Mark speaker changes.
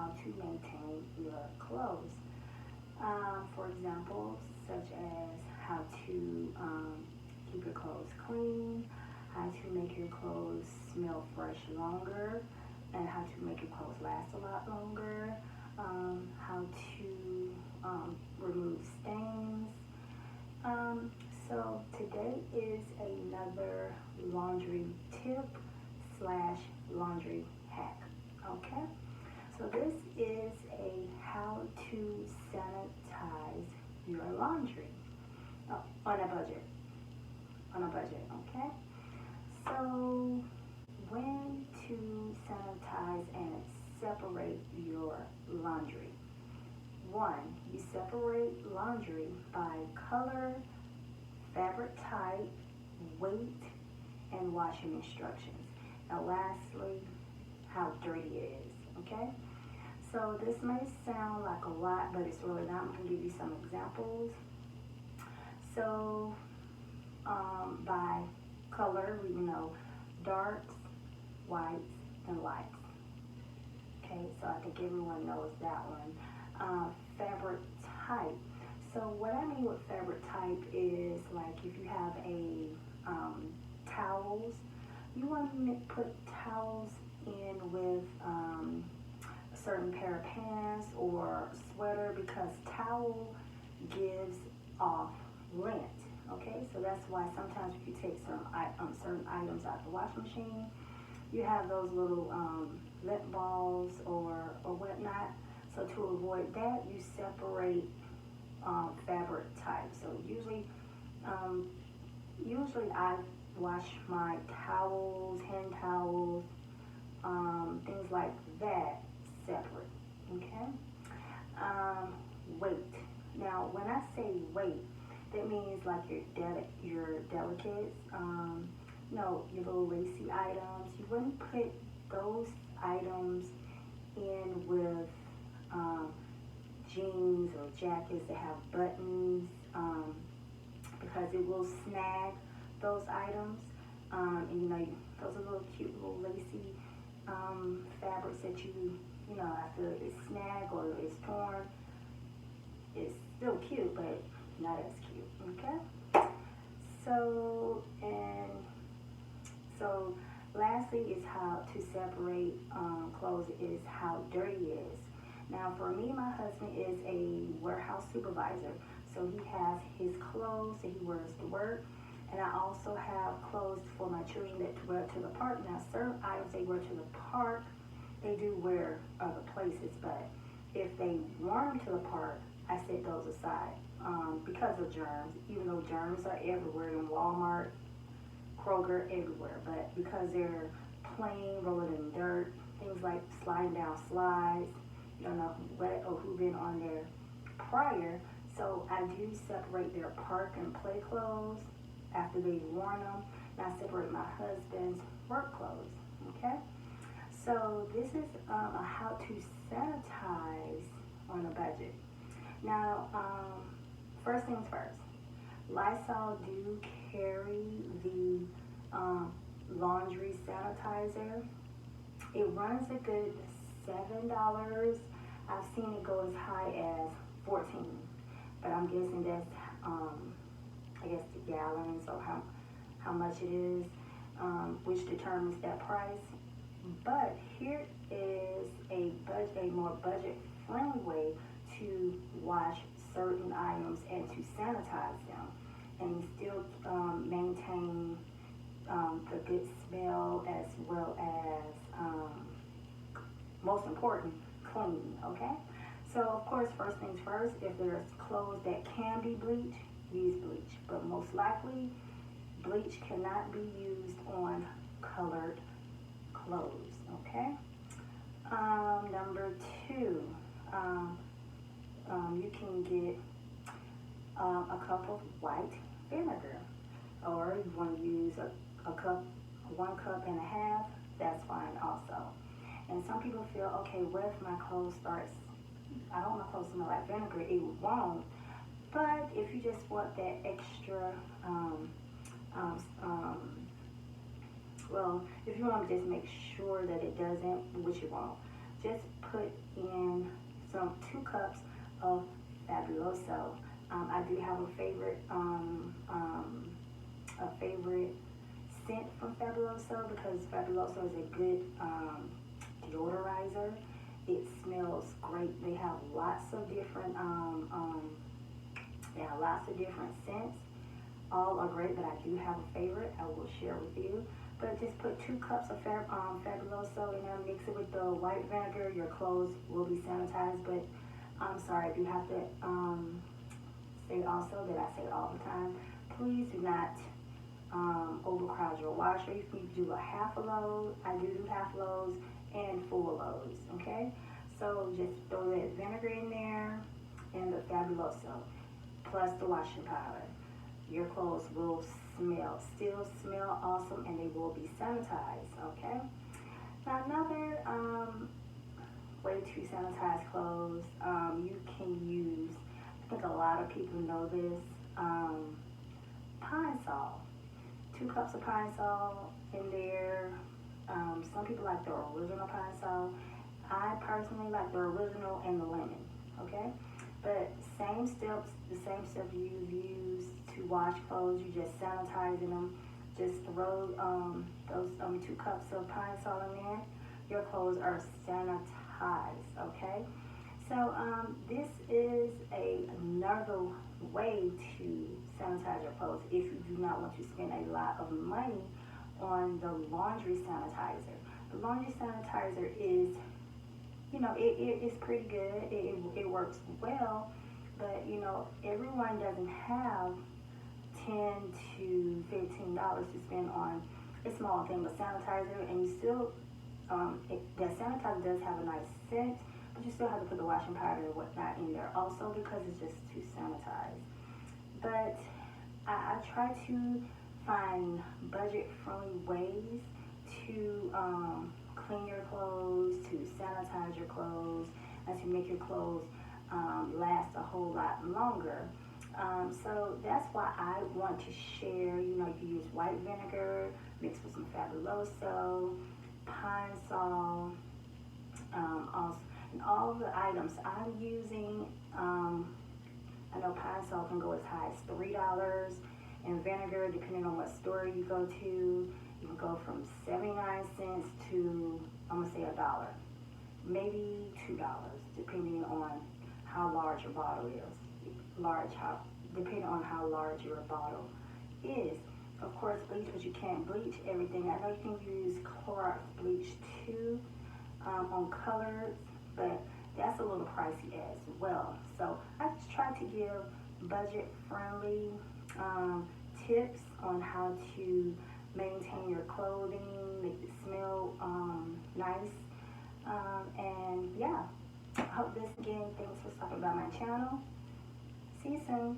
Speaker 1: how to maintain your clothes. For example, such as how to keep your clothes clean, how to make your clothes smell fresh longer, and how to make your clothes last a lot longer, how to remove stains. So today is another laundry tip slash laundry hack. Okay? So this is a how to sanitize your laundry on a budget. On a budget, okay? So when to sanitize and separate your laundry. One, you separate laundry by color, fabric type, weight, and washing instructions. Now lastly, how dirty it is, okay? So this may sound like a lot, but it's really not. I'm going to give you some examples. So by color, we know darks, whites, and lights. Okay, so I think everyone knows that one. Fabric type. So what I mean with fabric type is like if you have a towels, you want to put towels in with a certain pair of pants or sweater because towel gives off lint. Okay, so that's why sometimes if you take certain items out the washing machine, you have those little lint balls or whatnot. So to avoid that, you separate fabric type. So usually I wash my towels, hand towels, things like that separate. Okay. Weight. Now, when I say weight, that means like your delicates, your little lacy items. You wouldn't put those items in with jeans or jackets that have buttons because it will snag those items. And those are little cute little lacy fabrics that after it's snagged or it's torn, it's still cute, but not as cute. Okay. So lastly is how to separate clothes is how dirty it is. Now for me, my husband is a warehouse supervisor. So he has his clothes that he wears to work. And I also have clothes for my children that wear to the park. Now certain items they wear to the park, they do wear other places. But if they wear them to the park, I set those aside because of germs. Even though germs are everywhere in Walmart, Kroger, everywhere. But because they're plain, rolling in dirt, things like sliding down slides, you don't know what or who been on there prior. So I do separate their park and play clothes after they've worn them. And I separate my husband's work clothes. Okay. So this is a how to sanitize on a budget. Now, first things first. Lysol do carry the laundry sanitizer. It runs a good $7. I've seen it go as high as $14, but I'm guessing that's the gallons or how much it is, which determines that price. But here is a more budget-friendly way to wash certain items and to sanitize them and still maintain the good smell as well as, most important, clean, okay? So, of course, first things first, if there's clothes that can be bleached, use bleach. But most likely, bleach cannot be used on colored clothes, okay? Number two, you can get a cup of white vinegar, or you want to use a cup, 1.5 cups, that's fine also. And some people feel, okay, what if my clothes I don't want my clothes to smell like vinegar, it won't. But if you just want that extra, if you want to just make sure that it doesn't, which it won't, just put in 2 cups of Fabuloso. I do have a favorite scent from Fabuloso, because Fabuloso is a good deodorizer. It smells great. They have lots of different scents. All are great, but I do have a favorite I will share with you. But just put 2 cups of Fabuloso in there, mix it with the white vinegar. Your clothes will be sanitized. But I'm sorry, I do have to say also that I say all the time, please do not overcrowd your washer. You can do a half a load. I do half loads and full loads, okay? So just throw that vinegar in there and the Fabuloso, plus the washing powder. Your clothes will still smell awesome, and they will be sanitized, okay? Now another way to sanitize clothes, you can use, I think a lot of people know this, Pine Sol. 2 cups of Pine Sol in there. Some people like the original Pine Sol. I personally like the original and the lemon, okay? But same steps, the same stuff you use to wash clothes, you just sanitizing them. Just throw those 2 cups of Pine Sol in there. Your clothes are sanitized, okay? So this is another way to sanitize your clothes if you do not want to spend a lot of money on the laundry sanitizer. The laundry sanitizer is, it's pretty good. It works well, but everyone doesn't have $10 to $15 to spend on a small thing of sanitizer, and you still, that sanitizer does have a nice scent, but you still have to put the washing powder and whatnot in there also, because it's just to sanitize. But I try to find budget-friendly ways to clean your clothes, to sanitize your clothes, and to make your clothes last a whole lot longer. So that's why I want to share. You can use white vinegar mixed with some Fabuloso, Pine Sol, also, and all the items I'm using. I know Pine Sol can go as high as $3, and vinegar, depending on what store you go to, you can go from 79 cents to, I'm gonna say $1, maybe $2, depending on how large your bottle is. Depending on how large your bottle is. Of course, bleach, but you can't bleach everything. I know you can use Clorox bleach too on colors, but that's a little pricey as well. So I just try to give budget-friendly tips on how to maintain your clothing, make it smell nice. And yeah, I hope this again. Thanks for stopping by my channel. See you soon.